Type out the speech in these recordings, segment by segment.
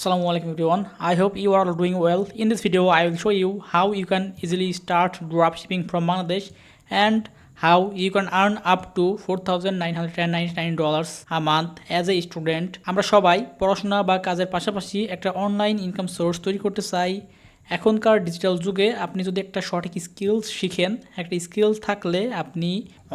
Assalamualaikum everyone. I hope you are all doing well. In this video, I will show you how you can easily start dropshipping from Bangladesh and how you can earn up to $4,999 a month as a student. আমরা সবাই পড়াশোনা বা কাজের পাশাপাশি একটা online income source তৈরি করতে চাই। এখনকার ডিজিটাল যুগে আপনি যদি একটা সঠিক স্কিলস শিখেন, একটা স্কিলস থাকলে আপনি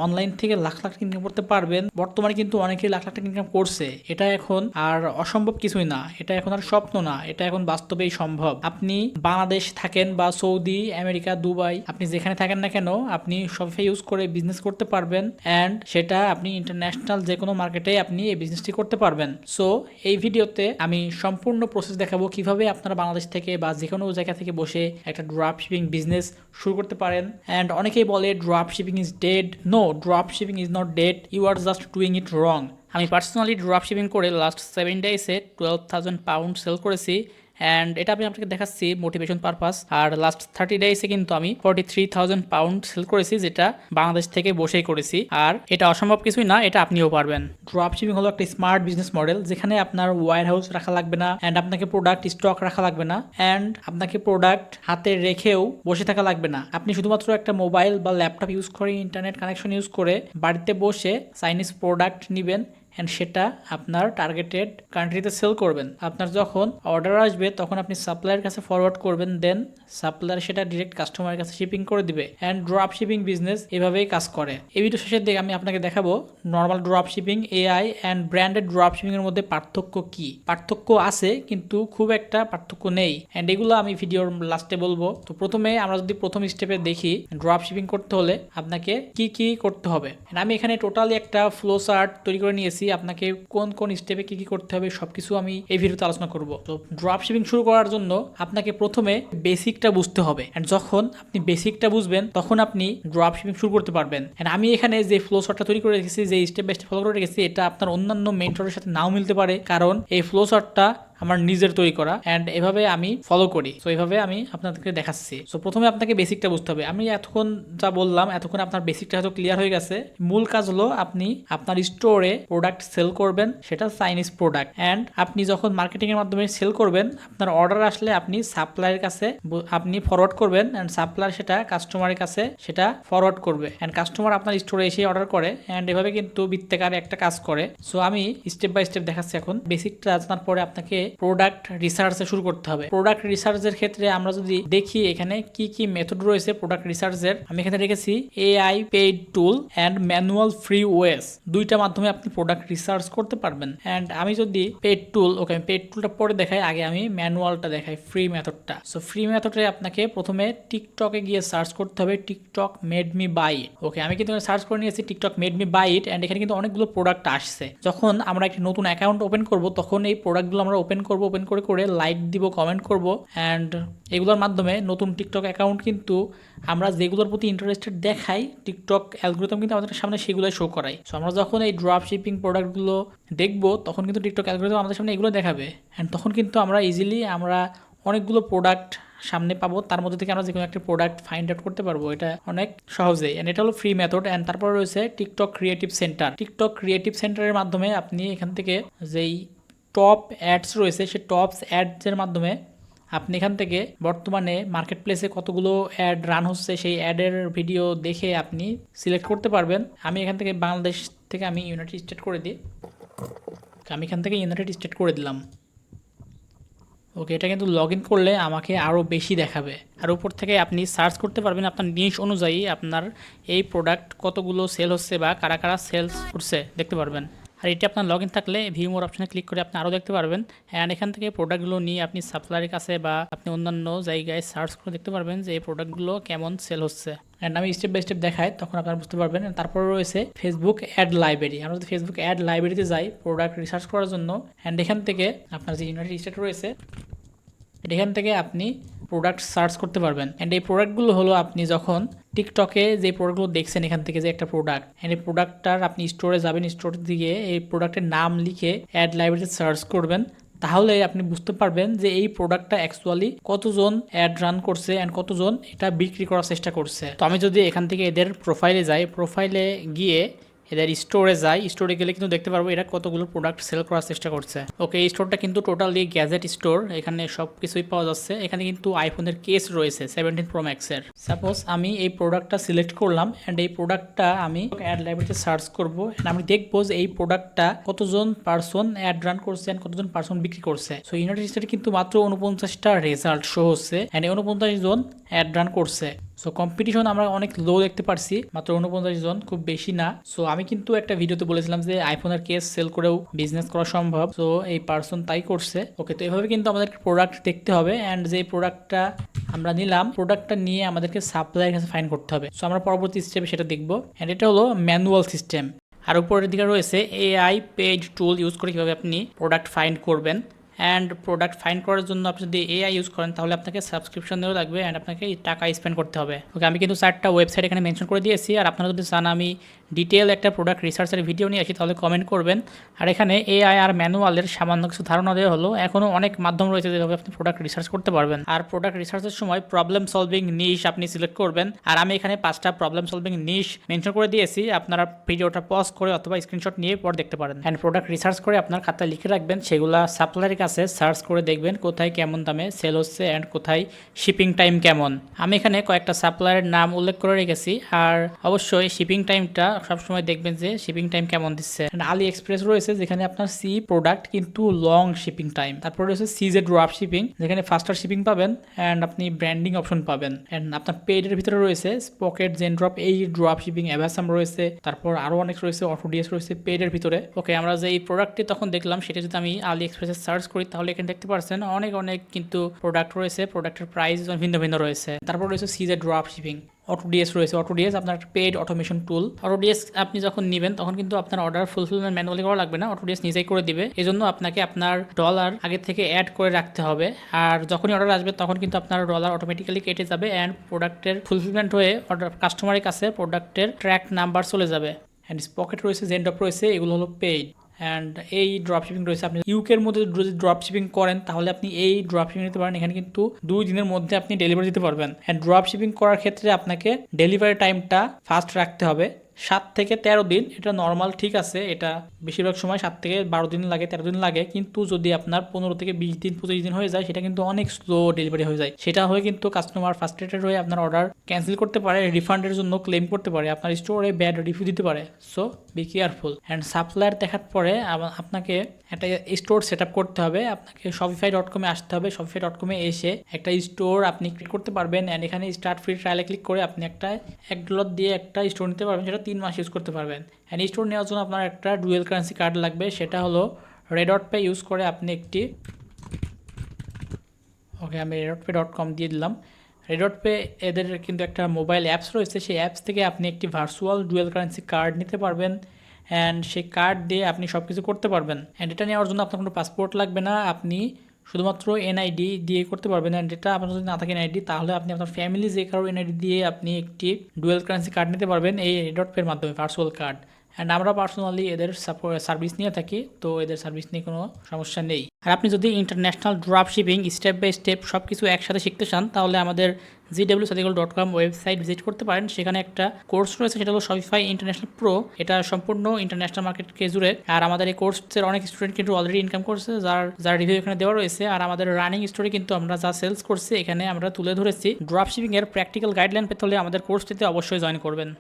অনলাইন থেকে লাখ লাখ টাকা ইনকাম করতে পারবেন। বর্তমানে কিন্তু অনেকেই লাখ লাখ টাকা ইনকাম করছে। এটা এখন আর অসম্ভব কিছুই না, এটা এখন আর স্বপ্ন না, এটা এখন বাস্তবেই সম্ভব। আপনি বাংলাদেশ থাকেন বা সৌদি, আমেরিকা, দুবাই, আপনি যেখানে থাকেন না কেন, আপনি শপিফাই ইউজ করে বিজনেস করতে পারবেন অ্যান্ড সেটা আপনি ইন্টারন্যাশনাল যে কোনো মার্কেটে আপনি এই বিজনেসটি করতে পারবেন। সো এই ভিডিওতে আমি সম্পূর্ণ প্রসেস দেখাবো কিভাবে আপনারা বাংলাদেশ থেকে বা যে কোনো জায়গা থেকে বসে একটা ড্রপ শিপিং বিজনেস শুরু করতে পারেন। অ্যান্ড অনেকেই বলে drop shipping is dead. No, drop shipping is not dead, you are just doing it wrong. আমি পার্সোনালি ড্রপ শিপিং করে লাস্ট 7 ডেজে 12,000 পাউন্ড সেল করেছি অ্যান্ড এটা আমি আপনাকে দেখাচ্ছি মোটিভেশন পারপাস। আর লাস্ট 30 ডেজে কিন্তু আমি 43,000 পাউন্ড সেল করেছি, যেটা বাংলাদেশ থেকে বসেই করেছি। আর এটা অসম্ভব কিছুই না, এটা আপনিও পারবেন। ড্রপ শিপিং হলো একটা স্মার্ট বিজনেস মডেল, যেখানে আপনার ওয়্যার হাউস রাখা লাগবে না অ্যান্ড আপনাকে প্রোডাক্ট স্টক রাখা লাগবে না অ্যান্ড আপনাকে প্রোডাক্ট হাতে রেখেও বসে থাকা লাগবে না। আপনি শুধুমাত্র একটা মোবাইল বা ল্যাপটপ ইউজ করে, ইন্টারনেট কানেকশন ইউজ করে বাড়িতে বসে চাইনিজ প্রোডাক্ট নেবেন অ্যান্ড সেটা আপনার টার্গেটেড কান্ট্রিতে সেল করবেন। আপনার যখন অর্ডার আসবে তখন আপনি সাপ্লায়ার কাছে ফরওয়ার্ড করবেন, দেন সাপ্লায়ার সেটা ডিরেক্ট কাস্টমারের কাছে শিপিং করে দিবে। অ্যান্ড ড্রপ শিপিং বিজনেস এভাবেই কাজ করে। এই ভিডিও শেষের দিকে আমি আপনাকে দেখাবো normal drop shipping, AI and branded drop shipping এর মধ্যে পার্থক্য কি। পার্থক্য আছে কিন্তু খুব একটা পার্থক্য নেই অ্যান্ড এগুলো আমি ভিডিওর লাস্টে বলবো। তো প্রথমে আমরা যদি প্রথম স্টেপে দেখি, ড্রপ শিপিং করতে হলে আপনাকে কি কি করতে হবে। আমি এখানে টোটালি একটা ফ্লো চার্ট তৈরি করে নিয়েছি, আপনাকে কোন কোন স্টেপে কি কি করতে হবে সবকিছু আমি এই ভিডিওতে আলোচনা করব। তো ড্রপ শিপিং শুরু করার জন্য আপনাকে প্রথমে বেসিকটা বুঝতে হবে এন্ড যখন আপনি বেসিকটা বুঝবেন তখন আপনি ড্রপ শিপিং শুরু করতে পারবেন। এন্ড আমি এখানে যে ফ্লো চার্টটা তৈরি করে রেখেছি, যে স্টেপ বাই স্টেপ ফলো করে রেখেছি, এটা আপনার অন্যান্য মেন্টরের সাথে নাও মিলতে পারে, কারণ এই ফ্লো চার্টটা আমার নিজের তৈরি করা অ্যান্ড এভাবে আমি ফলো করি। সো এভাবে আমি আপনাদেরকে দেখাচ্ছি। সো প্রথমে আপনাকে বেসিকটা বুঝতে হবে। আমি এতক্ষণ যা বললাম, এতক্ষণ আপনার বেসিকটা হয়তো ক্লিয়ার হয়ে গেছে। মূল কাজ হলো আপনি আপনার স্টোরে প্রোডাক্ট সেল করবেন, সেটা চাইনিজ প্রোডাক্ট। অ্যান্ড আপনি যখন মার্কেটিং এর মাধ্যমে সেল করবেন, আপনার অর্ডার আসলে আপনি সাপ্লায়ারের কাছে আপনি ফরওয়ার্ড করবেন অ্যান্ড সাপ্লায়ার সেটা কাস্টমারের কাছে সেটা ফরওয়ার্ড করবে অ্যান্ড কাস্টমার আপনার স্টোরে এসে অর্ডার করে অ্যান্ড এভাবে কিন্তু বৃত্তাকারে একটা কাজ করে। সো আমি স্টেপ বাই স্টেপ দেখাচ্ছি। এখন বেসিকটা জানার পরে আপনাকে প্রোডাক্ট রিসার্চে শুরু করতে হবে। প্রোডাক্ট রিসার্চের ক্ষেত্রে আমরা যদি দেখি এখানে কি কি মেথড রয়েছে প্রোডাক্ট রিসার্চের, আমি এখানে রেখেছি AI paid tool and manual free ways. দুইটা মাধ্যমে আপনি প্রোডাক্ট রিসার্চ করতে পারবেন। অ্যান্ড আমি যদি পেইড টুল, ওকে আমি পেইড টুলটা পরে দেখাই, আগে আমি ম্যানুয়ালটা দেখাই, ফ্রি মেথডটা। সো ফ্রি মেথডে আপনাকে প্রথমে টিকটকে গিয়ে সার্চ করতে হবে TikTok made me buy it. Okay আমি কিন্তু সার্চ করে নিয়েছি TikTok made me buy it and এখানে কিন্তু অনেকগুলো প্রোডাক্ট আসছে। যখন আমরা একটি নতুন অ্যাকাউন্ট ওপেন করব তখন এই প্রোডাক্টগুলো আমরা ওপেন করব, ওপেন করে করে লাইক দিব, কমেন্ট করব অ্যান্ড এগুলোর মাধ্যমে নতুন টিকটক অ্যাকাউন্ট কিন্তু আমরা যেগুলোর প্রতি ইন্টারেস্টেড দেখাই, টিকটক অ্যালগরিদম কিন্তু আমাদের সামনে সেগুলোই শো করায়। সো আমরা যখন এই ড্রপ শিপিং প্রোডাক্টগুলো দেখব তখন কিন্তু টিকটক অ্যালগরিদম আমাদের সামনে এগুলো দেখাবে অ্যান্ড তখন কিন্তু আমরা ইজিলি আমরা অনেকগুলো প্রোডাক্ট সামনে পাবো, তার মধ্যে থেকে আমরা যে কোনো একটা প্রোডাক্ট ফাইন্ড আউট করতে পারবো, এটা অনেক সহজেই। অ্যান্ড এটা হলো ফ্রি মেথড। অ্যান্ড তারপর রয়েছে TikTok creative centre. TikTok creative সেন্টারের মাধ্যমে আপনি এখান থেকে যেই টপ অ্যাডস রয়েছে সেই টপস অ্যাডসের মাধ্যমে আপনি এখান থেকে বর্তমানে মার্কেট প্লেসে কতগুলো অ্যাড রান হচ্ছে সেই অ্যাডের ভিডিও দেখে আপনি সিলেক্ট করতে পারবেন। আমি এখান থেকে বাংলাদেশ থেকে আমি ইউনাইটেড স্টেট করে দিই। আমি এখান থেকে ইউনাইটেড স্টেট করে দিলাম। ওকে, এটা কিন্তু লগ ইন করলে আমাকে আরও বেশি দেখাবে। আর উপর থেকে আপনি সার্চ করতে পারবেন আপনার নিশ অনুযায়ী আপনার এই প্রোডাক্ট কতগুলো সেল হচ্ছে বা কারা কারা সেলস করছে দেখতে পারবেন। আর এটি আপনার লগ ইন থাকলে ভিউ মোর অপশানে ক্লিক করে আপনি আরও দেখতে পারবেন অ্যান্ড এখান থেকে প্রোডাক্টগুলো নিয়ে আপনি সাপ্লায়ারের কাছে বা আপনি অন্যান্য জায়গায় সার্চ করে দেখতে পারবেন যে এই প্রোডাক্টগুলো কেমন সেল হচ্ছে। অ্যান্ড আমি স্টেপ বাই স্টেপ দেখাই, তখন আপনারা বুঝতে পারবেন। তারপর রয়েছে ফেসবুক অ্যাড লাইব্রেরি। আমরা যদি ফেসবুক অ্যাড লাইব্রেরিতে যাই প্রোডাক্ট রিসার্চ করার জন্য, অ্যান্ড এখান থেকে আপনার যে ইউনাইটেড স্টেট রয়েছে এখান থেকে আপনি প্রোডাক্ট সার্চ করতে পারবেন। অ্যান্ড এই প্রোডাক্টগুলো হলো আপনি যখন টিকটকে যে প্রোডাক্টগুলো দেখছেন এখান থেকে যে একটা প্রোডাক্ট, অ্যান্ড এই প্রোডাক্টটার আপনি স্টোরে যাবেন, স্টোর দিয়ে এই প্রোডাক্টের নাম লিখে অ্যাড লাইব্রেরিতে সার্চ করবেন, তাহলে আপনি বুঝতে পারবেন যে এই প্রোডাক্টটা অ্যাকচুয়ালি কতজন অ্যাড রান করছে অ্যান্ড কতজন এটা বিক্রি করার চেষ্টা করছে। তো আমি যদি এখান থেকে এদের প্রোফাইলে যাই, প্রোফাইলে গিয়ে এদের স্টোরে যাই, স্টোরে গেলে কিন্তু দেখতে পারবো এরা কতগুলো প্রোডাক্ট সেল করার চেষ্টা করছে। ওকে, এই স্টোরটা কিন্তু টোটালি গ্যাজেট স্টোর, এখানে সব কিছুই পাওয়া যাচ্ছে। এখানে কিন্তু আইফোনের কেস রয়েছে 17 প্রো ম্যাক্সের। সাপোজ আমি এই প্রোডাক্টটা সিলেক্ট করলাম অ্যান্ড এই প্রোডাক্টটা আমি অ্যাড লাইব্রেরিতে সার্চ করবো অ্যান্ড আমি দেখবো যে এই প্রোডাক্টটা কতজন পার্সন অ্যাড রান করছে অ্যান্ড কতজন পার্সন বিক্রি করছে। সো ইউনাইটেড স্টেটে কিন্তু মাত্র 49টা রেজাল্ট শো হচ্ছে অ্যান্ড 49 জন অ্যাড রান করছে। সো কম্পিটিশন আমরা অনেক লো দেখতে পারছি, মাত্র 49 জন, খুব বেশি না। সো আমি কিন্তু একটা ভিডিওতে বলেছিলাম যে আইফোনের কেস সেল করেও বিজনেস করা সম্ভব। সো এই পার্সন তাই করছে। ওকে, তো এভাবে কিন্তু আমাদের প্রোডাক্ট দেখতে হবে অ্যান্ড যে প্রোডাক্টটা আমরা নিলাম, প্রোডাক্টটা নিয়ে আমাদেরকে সাপ্লাইয়ের কাছে ফাইন করতে হবে। সো আমরা পরবর্তী স্টেপে সেটা দেখবো অ্যান্ড এটা হলো ম্যানুয়াল সিস্টেম। আর উপরের দিকে রয়েছে এআই পেজ টুল ইউজ করে কীভাবে আপনি প্রোডাক্ট ফাইন্ড করবেন। অ্যান্ড প্রোডাক্ট ফাইন্ড করার জন্য আপনি যদি এআই ইউজ করেন তাহলে আপনাকে সাবস্ক্রিপশন দেওয়া লাগবে অ্যান্ড আপনাকে টাকা স্পেন্ড করতে হবে। ওকে, আমি কিন্তু 4টা ওয়েবসাইট এখানে মেনশন করে দিয়েছি। আর আপনারা যদি চান আমি ডিটেল একটা প্রোডাক্ট রিসার্চের ভিডিও নিয়ে আসি তাহলে কমেন্ট করবেন। আর এখানে এআই আর ম্যানুয়ালের সামান্য কিছু ধারণা দেওয়া হলো। এখনও অনেক মাধ্যম রয়েছে যেভাবে আপনি প্রোডাক্ট রিসার্চ করতে পারবেন। আর প্রোডাক্ট রিসার্চের সময় প্রবলেম সলভিং নিশ আপনি সিলেক্ট করবেন। আর আমি এখানে 5টা প্রবলেম সলভিং নিশ মেনশন করে দিয়েছি, আপনারা ভিডিওটা পজ করে অথবা স্ক্রিনশট নিয়ে পর দেখতে পারেন। অ্যান্ড প্রোডাক্ট রিসার্চ করে আপনার খাতায় লিখে রাখবেন, সেগুলা সাপ্লাইয়ের কাছে সার্চ করে দেখবেন কোথায় কেমন দামে সেল হচ্ছে অ্যান্ড কোথায় শিপিং টাইম কেমন। আমি এখানে কয়েকটা সাপ্লায়ারের নাম উল্লেখ করে রেখেছি। আর অবশ্যই শিপিং টাইমটা সবসময় দেখবেন যে শিপিং টাইম কেমন দিচ্ছে। আলি এক্সপ্রেস রয়েছে যেখানে আপনার সি প্রোডাক্ট কিন্তু লং শিপিং টাইম। তারপর রয়েছে সিজে ড্রপ শিপিং যেখানে ফাস্টার শিপিং পাবেন অ্যান্ড আপনি ব্র্যান্ডিং অপশন পাবেন। অ্যান্ড আপনার পেডের ভিতরে রয়েছে পকেট, জেন ড্রপ, এই ড্রপ শিপিং, অ্যাভাসাম রয়েছে, তারপর আরও অনেক রয়েছে, অটোডিএস রয়েছে পেডের ভিতরে। ওকে, আমরা যে এই প্রোডাক্টটি তখন দেখলাম সেটা যদি আমি আলি এক্সপ্রেসে সার্চ করি তাহলে এখানে দেখতে পাচ্ছেন অনেক কিন্তু প্রোডাক্ট রয়েছে, প্রোডাক্টের প্রাইস ভিন্ন ভিন্ন রয়েছে। তারপর রয়েছে সিজে ড্রপ শিপিং, অটোডিএস রয়েছে। অটোডিএস আপনার পেড অটোমেশন টুল। অটোডিএস আপনি যখন নেবেন তখন কিন্তু আপনার অর্ডার ফুলফিলমেন্ট ম্যানুয়ালি করা লাগবে না, অটোডিএস নিজেই করে দিবে। এজন্য আপনাকে আপনার ডলার আগে থেকে অ্যাড করে রাখতে হবে। আর যখনই অর্ডার আসবে তখন কিন্তু আপনার ডলার অটোমেটিক্যালি কেটে যাবে অ্যান্ড প্রোডাক্টের ফুলফিলমেন্ট হয়ে অর্ডার কাস্টমারের কাছে প্রোডাক্টের ট্র্যাক নাম্বার চলে যাবে। অ্যান্ড পকেট রয়েছে, জেন ড্রপ রয়েছে, এগুলো হলো পেইড। অ্যান্ড এই ড্রপ শিপিং রয়েছে। আপনি ইউকের মধ্যে যদি ড্রপ শিপিং করেন তাহলে আপনি এই ড্রপ শিপিং নিতে পারেন। এখানে কিন্তু 2 দিনের মধ্যে আপনি ডেলিভারি দিতে পারবেন। অ্যান্ড ড্রপ শিপিং করার ক্ষেত্রে আপনাকে ডেলিভারি টাইমটা ফাস্ট রাখতে হবে, 7 থেকে 13 দিন। এটা নর্মাল, ঠিক আছে, এটা বেশিরভাগ সময় 7 থেকে 12 দিন লাগে, 13 দিন লাগে। কিন্তু যদি আপনার 15 থেকে 20 দিন 25 দিন হয়ে যায় সেটা কিন্তু অনেক স্লো ডেলিভারি হয়ে যায়। সেটা হয়ে কিন্তু কাস্টমার ফ্রাস্ট্রেটেড হয়ে আপনার অর্ডার ক্যান্সেল করতে পারে, রিফান্ডের জন্য ক্লেম করতে পারে, আপনার স্টোরে ব্যাড রিভিউ দিতে পারে। So be careful. And supplier দেখার পরে আপনাকে একটা স্টোর সেট আপ করতে হবে। আপনাকে shopify.com আসতে হবে। shopify.com এসে একটা স্টোর আপনি ক্রিয়েট করতে পারবেন। অ্যান্ড এখানে স্টার্ট ফ্রি ট্রায়ালে ক্লিক করে আপনি একটা $1 দিয়ে একটা স্টোর নিতে পারবেন, সেটা 3 মাস ইউজ করতে পারবেন। অ্যান্ড স্টোর নেওয়ার জন্য আপনার একটা ডুয়েল কারেন্সি কার্ড লাগবে, সেটা হলো redotpay ইউজ করে আপনি একটি, ওকে আমি redotpay.com দিয়ে দিলাম। redotpay এদের কিন্তু একটা মোবাইল অ্যাপস রয়েছে, সেই অ্যাপস থেকে আপনি একটি ভার্চুয়াল ডুয়েল কারেন্সি কার্ড নিতে পারবেন অ্যান্ড সেই কার্ড দিয়ে আপনি সব কিছু করতে পারবেন। অ্যান্ড এটা নেওয়ার জন্য আপনার কোনো পাসপোর্ট লাগবে না, আপনি শুধুমাত্র এনআইডি দিয়ে করতে পারবেন। অ্যান্ড এটা আপনার যদি না থাকে এনআইডি তাহলে আপনি আপনার ফ্যামিলি যে কারো এনআইডি দিয়ে আপনি একটি ডুয়েল কারেন্সি কার্ড নিতে পারবেন এই redotpay এর মাধ্যমে, ভার্চুয়াল কার্ড। অ্যান্ড আমরা পার্সোনালি এদের সার্ভিস নিয়ে থাকি, তো এদের সার্ভিস নিয়ে কোনো সমস্যা নেই। আর আপনি যদি international drop shipping step by step সব কিছু একসাথে শিখতে চান তাহলে আমাদের gwsadigul.com ওয়েবসাইট ভিজিট করতে পারেন। সেখানে একটা কোর্স রয়েছে, সেটা হলো শপিফাই ইন্টারন্যাশনাল প্রো। এটা সম্পূর্ণ ইন্টারন্যাশনাল মার্কেটকে জুড়ে। আর আমাদের এই কোর্সের অনেক স্টুডেন্ট কিন্তু অলরেডি ইনকাম করছে, যার রিভিউ এখানে দেওয়া রয়েছে। আর আমাদের রানিং স্টোরি কিন্তু আমরা যা সেলস করছি এখানে আমরা তুলে ধরেছি। ড্রপ শিপিং এর প্র্যাকটিক্যাল গাইডলাইন পেতে হলে আমাদের কোর্সটিতে অবশ্যই জয়েন করবেন।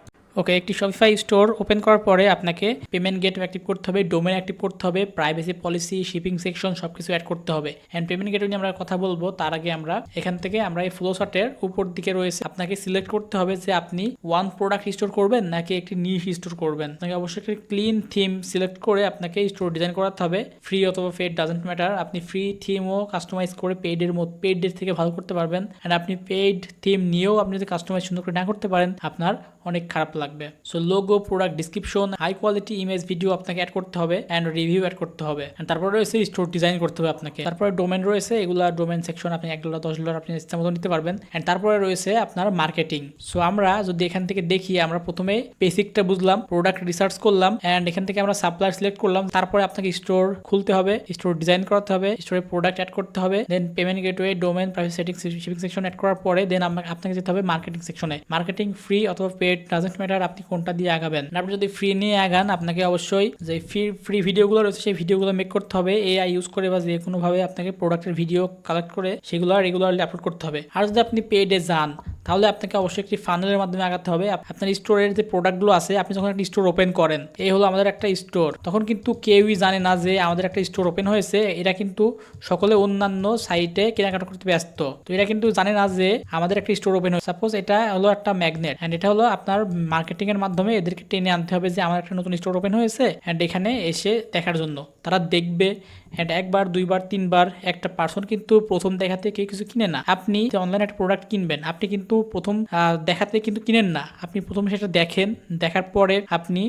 ওকে, একটি শপিফাই স্টোর ওপেন করার পরে আপনাকে পেমেন্ট গেটওয়ে অ্যাক্টিভ করতে হবে, ডোমেন অ্যাক্টিভ করতে হবে, প্রাইভেসি পলিসি, শিপিং সেকশন সব কিছু অ্যাড করতে হবে। অ্যান্ড পেমেন্ট গেটওয়ে নিয়ে আমরা কথা বলবো, তার আগে আমরা এখান থেকে আমরা এই ফ্লো চার্টের উপর দিকে রয়েছে আপনাকে সিলেক্ট করতে হবে যে আপনি ওয়ান প্রোডাক্ট স্টোর করবেন নাকি একটি নিশ স্টোর করবেন। আপনাকে অবশ্যই একটি ক্লিন থিম সিলেক্ট করে আপনাকে স্টোর ডিজাইন করাতে হবে। ফ্রি অথবা পেড ডাজেন্ট ম্যাটার, আপনি ফ্রি থিমও কাস্টমাইজ করে পেইডের থেকে ভালো করতে পারবেন। অ্যান্ড আপনি পেইড থিম নিয়েও আপনি যদি কাস্টমাইজ সুন্দর করে না করতে পারেন আপনার অনেক খারাপ লাগবে। So logo, product description, high quality image, video আপনাকে অ্যাড করতে হবে অ্যান্ড রিভিউ অ্যাড করতে হবে। তারপরে রয়েছে স্টোর ডিজাইন করতে হবে আপনাকে। তারপরে ডোমেন রয়েছে, এগুলা ডোমেন সেকশন আপনি $1 $10 আপনি ইচ্ছা মতো নিতে পারবেন। অ্যান্ড তারপরে রয়েছে আপনার মার্কেটিং। সো আমরা যদি এখান থেকে দেখি, আমরা প্রথমে বেসিকটা বুঝলাম, প্রোডাক্ট রিসার্চ করলাম অ্যান্ড এখান থেকে আমরা সাপ্লায়ার সিলেক্ট করলাম। তারপরে আপনাকে স্টোর খুলতে হবে, স্টোর ডিজাইন করাতে হবে, স্টোরে প্রোডাক্ট অ্যাড করতে হবে, then payment gateway, domain, privacy settings, shipping section add করার পরে দেন আপনাকে যেতে হবে মার্কেটিং সেকশনে। মার্কেটিং ফ্রি অথবা পেড পেড ডাজন্ট ম্যাটার, আপনি কোনটা দিয়ে আগাবেন। আপনি যদি ফ্রি নিয়ে আগান আপনাকে অবশ্যই যে ফ্রি ভিডিওগুলো রয়েছে সেই ভিডিওগুলো মেক করতে হবে এআই ইউজ করে বা যে কোনোভাবে আপনাকে প্রোডাক্টের ভিডিও কালেক্ট করে সেগুলো রেগুলারলি আপলোড করতে হবে। আর যদি আপনি পেডে যান তাহলে আপনাকে অবশ্যই একটি ফানেলের মাধ্যমে আগাতে হবে। আপনার স্টোরের যে প্রোডাক্টগুলো আছে, আপনি যখন একটা স্টোর ওপেন করেন, এই হলো আমাদের একটা স্টোর, তখন কিন্তু কেউই জানে না যে আমাদের একটা স্টোর ওপেন হয়েছে। এরা কিন্তু সকলে অন্যান্য সাইটে কেনাকাটা করতে ব্যস্ত, তো এরা কিন্তু জানে না যে আমাদের একটা স্টোর ওপেন হয়েছে। সাপোজ এটা হলো একটা ম্যাগনেট অ্যান্ড এটা হলো আপনার মার্কেটিং এর মাধ্যমে এদেরকে টেনে আনতে হবে যে আমার একটা নতুন স্টোর ওপেন হয়েছে অ্যান্ড এখানে এসে দেখার জন্য। তারা দেখবে অ্যান্ড একবার, দুইবার, তিনবার, একটা পার্সন কিন্তু প্রথম দেখাতে কেউ কিছু কিনে না। আপনি যে অনলাইনে একটা প্রোডাক্ট কিনবেন, আপনি কিন্তু প্রথম দেখাতে কিন্তু কিনেন না, আপনি প্রথম সেটা দেখেন, দেখার পরে আপনি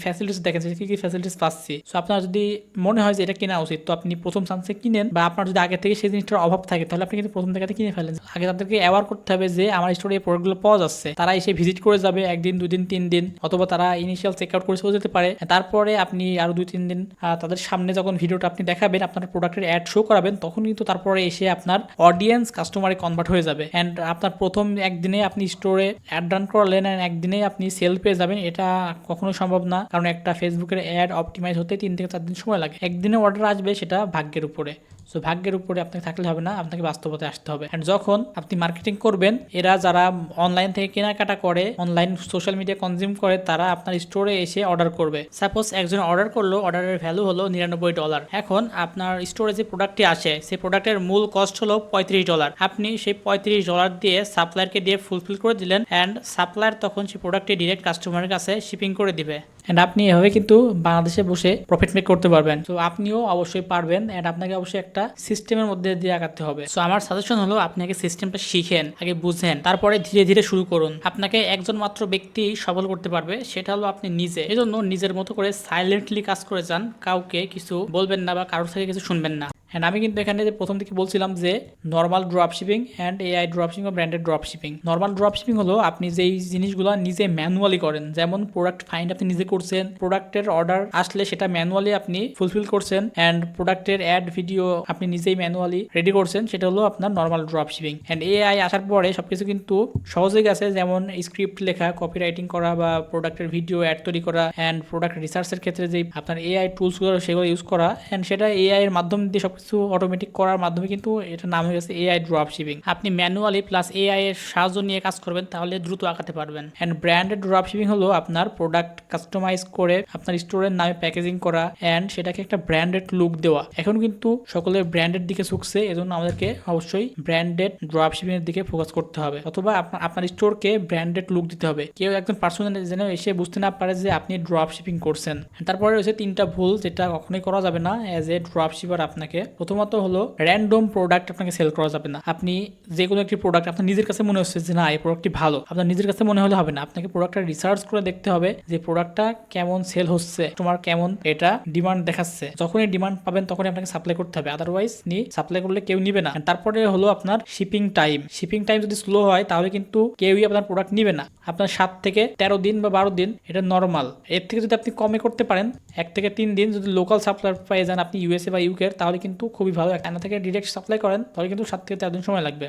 ফ্যাসিলিটিস দেখেন যে কি কি ফ্যাসিলিটিস পাচ্ছি। সো আপনার যদি মনে হয় যে এটা কেনা উচিত, তো আপনি প্রথম চান্সে কিনেন, বা আপনার যদি আগে থেকে সেই জিনিসটার অভাব থাকে তাহলে আপনি কিন্তু প্রথম দেখাতে কিনে ফেলেন। আগে তাদেরকে অ্যাওয়ার করতে হবে যে আমার স্টোরে এই প্রোডাক্টগুলো পাওয়া যাচ্ছে, তারা এসে ভিজিট করে যাবে একদিন, দুদিন, 3 দিন, অথবা তারা ইনিশিয়াল চেক আউট করে চলে যেতে পারে। তারপরে আপনি আরো 2-3 দিন তাদের সামনে যখন ভিডিওটা আপনি দেখাবেন, আপনার প্রোডাক্টের অ্যাড শো করাবেন, তখন কিন্তু তারপরে এসে আপনার অডিয়েন্স কাস্টমারে কনভার্ট হয়ে যাবে। অ্যান্ড আপনার প্রথম একদিনে আপনি স্টোরে অ্যাড রান করলেন অ্যান্ড একদিনে আপনি সেল পেয়ে যাবেন, এটা কখনো সম্ভব না। কারণ একটা ফেসবুকের অ্যাড অপটিমাইজ হতে 3 থেকে 4 দিন সময় লাগে। একদিনে অর্ডার আসবে, সেটা ভাগ্যের উপরে। সো ভাগ্যের উপরে আপনাকে থাকলে হবে না, আপনাকে বাস্তবতায় আসতে হবে। অ্যান্ড যখন আপনি মার্কেটিং করবেন, এরা যারা অনলাইন থেকে কেনাকাটা করে, অনলাইন সোশ্যাল মিডিয়া কনজিউম করে, তারা আপনার স্টোরে এসে অর্ডার করবে। সাপোজ একজন অর্ডার করলো, অর্ডারের ভ্যালু হলো $99। এখন আপনার স্টোরে যে প্রোডাক্টটি আসে, সেই প্রোডাক্টের মূল কস্ট হলো $35। আপনি সেই $35 দিয়ে সাপ্লায়ারকে দিয়ে ফুলফিল করে দিলেন অ্যান্ড সাপ্লায়ার তখন সেই প্রোডাক্টটি ডিরেক্ট কাস্টমারের কাছে শিপিং করে দিবে। অ্যান্ড আপনি এভাবে কিন্তু বাংলাদেশে বসে প্রফিট মেক করতে পারবেন। তো আপনিও অবশ্যই পারবেন অ্যান্ড আপনাকে অবশ্যই একটা সিস্টেমের মধ্যে দিয়ে আগাতে হবে। সো আমার সাজেশন হলো আপনি আগে সিস্টেমটা শিখেন, আগে বুঝেন, তারপরে ধীরে ধীরে শুরু করুন। আপনাকে একজন মাত্র ব্যক্তি সফল করতে পারবে, সেটা হলো আপনি নিজে। এজন্য নিজের মতো করে সাইলেন্টলি কাজ করে যান, কাউকে কিছু বলবেন না বা কারোর থেকে কিছু শুনবেন না। অ্যান্ড আমি কিন্তু এখানে যে প্রথম থেকে বলছিলাম যে normal drop shipping and AI drop shipping বা branded drop shipping. Normal drop shipping হলো আপনি যেই জিনিসগুলো নিজে ম্যানুয়ালি করেন, যেমন প্রোডাক্ট ফাইন্ড আপনি নিজে করছেন, প্রোডাক্টের অর্ডার আসলে সেটা ম্যানুয়ালি আপনি ফুলফিল করছেন অ্যান্ড প্রোডাক্টের অ্যাড ভিডিও আপনি নিজেই ম্যানুয়ালি রেডি করছেন, সেটা হলো আপনার normal drop shipping. And AI আসার পরে সবকিছু কিন্তু সহজ হয়ে গেছে, যেমন স্ক্রিপ্ট লেখা, কপি রাইটিং করা বা প্রোডাক্টের ভিডিও অ্যাড তৈরি করা অ্যান্ড প্রোডাক্ট রিসার্চের ক্ষেত্রে যে আপনার এআই টুলসগুলো সেগুলো ইউজ করা অ্যান্ড সেটা এআই এর মাধ্যম দিয়ে সবকিছু অটোমেটিক করার মাধ্যমে কিন্তু এটা নাম হয়ে গেছে এআই ড্রপ শিপিং। আপনি ম্যানুয়ালি প্লাস এআই এর সাহায্য নিয়ে কাজ করবেন, তাহলে দ্রুত আগাতে পারবেন। অ্যান্ড ব্র্যান্ডেড ড্রপ শিপিং হলো আপনার প্রোডাক্ট কাস্টমাইজ করে আপনার স্টোরের নামে প্যাকেজিং করা অ্যান্ড সেটাকে একটা ব্র্যান্ডেড লুক দেওয়া। এখন কিন্তু সকলের ব্র্যান্ডের দিকে ঝুঁকছে, এজন্য আমাদেরকে অবশ্যই ব্র্যান্ডেড ড্রপ শিপিং এর দিকে ফোকাস করতে হবে, অথবা আপনার স্টোরকে ব্র্যান্ডেড লুক দিতে হবে। কেউ একজন পার্সন যেন এসে বুঝতে না পারে যে আপনি ড্রপ শিপিং করছেন। তারপরে রয়েছে 3টা ভুল যেটা কখনোই করা যাবে না অ্যাজ এ ড্রপ শিপার। আপনাকে প্রথমত হলো র্যান্ডম প্রোডাক্ট আপনাকে সেল করা যাবে না। আপনি যে কোনো একটি প্রোডাক্ট আপনার নিজের কাছে মনে হচ্ছে যে না এই প্রোডাক্টটি ভালো, আপনার নিজের কাছে মনে হলে হবে না, আপনাকে প্রোডাক্টটা রিসার্চ করে দেখতে হবে যে প্রোডাক্টটা কেমন সেল হচ্ছে, তোমার কেমন এটা ডিমান্ড দেখাচ্ছে। যখনই ডিমান্ড পাবেন তখনই আপনাকে সাপ্লাই করতে হবে, আদারওয়াইজ সাপ্লাই করলে কেউ নিবে না। তারপরে হলো আপনার শিপিং টাইম। শিপিং টাইম যদি স্লো হয় তাহলে কিন্তু কেউই আপনার প্রোডাক্ট নিবে না। আপনার 7 থেকে 13 দিন বা 12 দিন এটা নর্মাল। এর থেকে যদি আপনি কমে করতে পারেন 1 থেকে 3 দিন, যদি লোকাল সাপ্লায়ার পেয়ে যান আপনি ইউএসএ বা ইউকে, তাহলে কিন্তু খুবই ভালো। চায়না থেকে ডিরেক্ট সাপ্লাই করেন তাহলে কিন্তু 7 থেকে 13 দিন সময় লাগবে।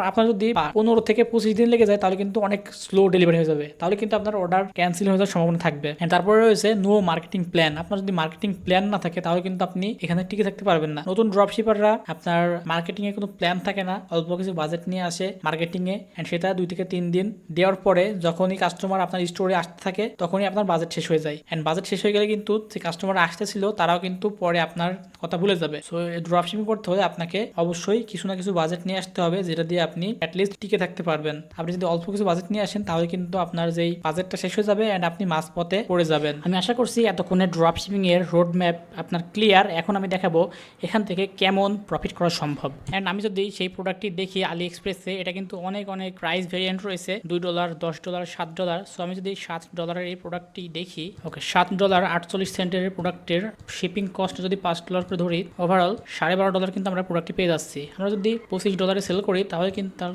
আপনার যদি 15 থেকে 25 দিন লেগে যায় তাহলে কিন্তু অনেক স্লো ডেলিভারি হয়ে যাবে, তাহলে কিন্তু আপনার অর্ডার ক্যান্সেল হয়ে যাওয়ার সম্ভাবনা থাকবে। তারপরে রয়েছে নো মার্কেটিং প্ল্যান। আপনার যদি মার্কেটিং প্ল্যান না থাকে তাহলে কিন্তু আপনি এখানে টিকে থাকতে পারবেন না। নতুন ড্রপশিপাররা আপনার মার্কেটিং এ কোনো প্ল্যান থাকে না, অল্প কিছু বাজেট নিয়ে আসে মার্কেটিং এ এন্ড সেটা 2 থেকে 3 দিন দেওয়ার পরে যখনই কাস্টমার আপনার স্টোরে আসতে থাকে তখনই আপনার বাজেট শেষ হয়ে যায়। এন্ড বাজেট শেষ হয়ে গেলে কিন্তু যে কাস্টমার আসতেছিল তারাও কিন্তু পরে আপনার কথা ভুলে যাবে। সো ড্রপশিপিং করতে হলে আপনাকে অবশ্যই কিছু না কিছু বাজেট নিয়ে আসতে হবে, যেটা দিয়ে আপনি অ্যাটলিস্ট টিকে থাকতে পারবেন। আপনি যদি অল্প কিছু বাজেট নিয়ে আসেন তাহলে কিন্তু আপনার যেই বাজেটটা শেষ হয়ে যাবে এন্ড আপনি মাঝপথে পড়ে যাবেন। আমি আশা করছি এতক্ষণে ড্রপশিপিং এর রোড ম্যাপ আপনার ক্লিয়ার। এখন আমি দেখাবো এখান থেকে কেমন প্রফিট করা সম্ভব। এন্ড আমি যদি সেই প্রোডাক্টটি দেখি আলি এক্সপ্রেসে, এটা কিন্তু অনেক প্রাইস ভেরিয়েন্ট রয়েছে, $2, $10, $7। সো আমি যদি $7 এই প্রোডাক্টটি দেখি, ওকে $7.48 প্রোডাক্টের শিপিং কস্ট যদি $5 করে ধরি, ওভারঅল $12.5 কিন্তু আমরা প্রোডাক্টটি পেয়ে যাচ্ছি। আমরা যদি $25 সেল করি তাহলে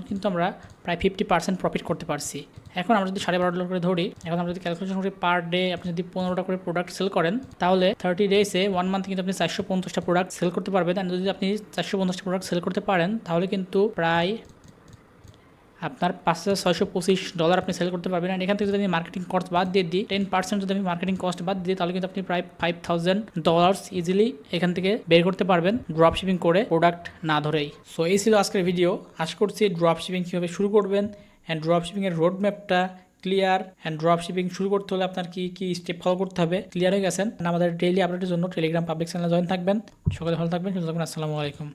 কিন্তু আমরা প্রায় 50% প্রফিট করতে পারছি। এখন আমরা যদি $12.5 করে ধরি, এখন আমরা যদি ক্যালকুলেশন করি পার ডে আপনি যদি 15টা করে প্রোডাক্ট সেল করেন তাহলে 30 ডেজে 1 মান্থ কিন্তু আপনি 450টা প্রোডাক্ট সেল করতে পারবেন। আর যদি আপনি 450টা প্রোডাক্ট সেল করতে পারেন তাহলে কিন্তু প্রায় আপনার $5,625 আপনি সেল করতে পারবেন। এন্ড এখান থেকে যদি আমি মার্কেটিং কস্ট বাদ দিয়ে দিই, 10% যদি আমি মার্কেটিং কস্ট বাদ দিই, তাহলে কিন্তু আপনি প্রায় $5,000 ইজিলি এখান থেকে বের করতে পারবেন ড্রপ শিপিং করে, প্রোডাক্ট না ধরেই। সো এই ছিল আজকের ভিডিও। আশা করছি ড্রপ শিপিং কীভাবে শুরু করবেন অ্যান্ড ড্রপ শিপিংয়ের রোড ম্যাপটা ক্লিয়ার, অ্যান্ড ড্রপ শিপিং শুরু করতে হলে আপনার কি স্টেপ ফলো করতে হবে ক্লিয়ার হয়ে গেছেন। আমাদের ডেইলি আপডেটের জন্য টেলিগ্রাম পাবলিক চ্যানেলে জয়েন থাকবেন। সকালে ভালো থাকবেন, সুস্থ থাকবেন। আসসালামু আলাইকুম।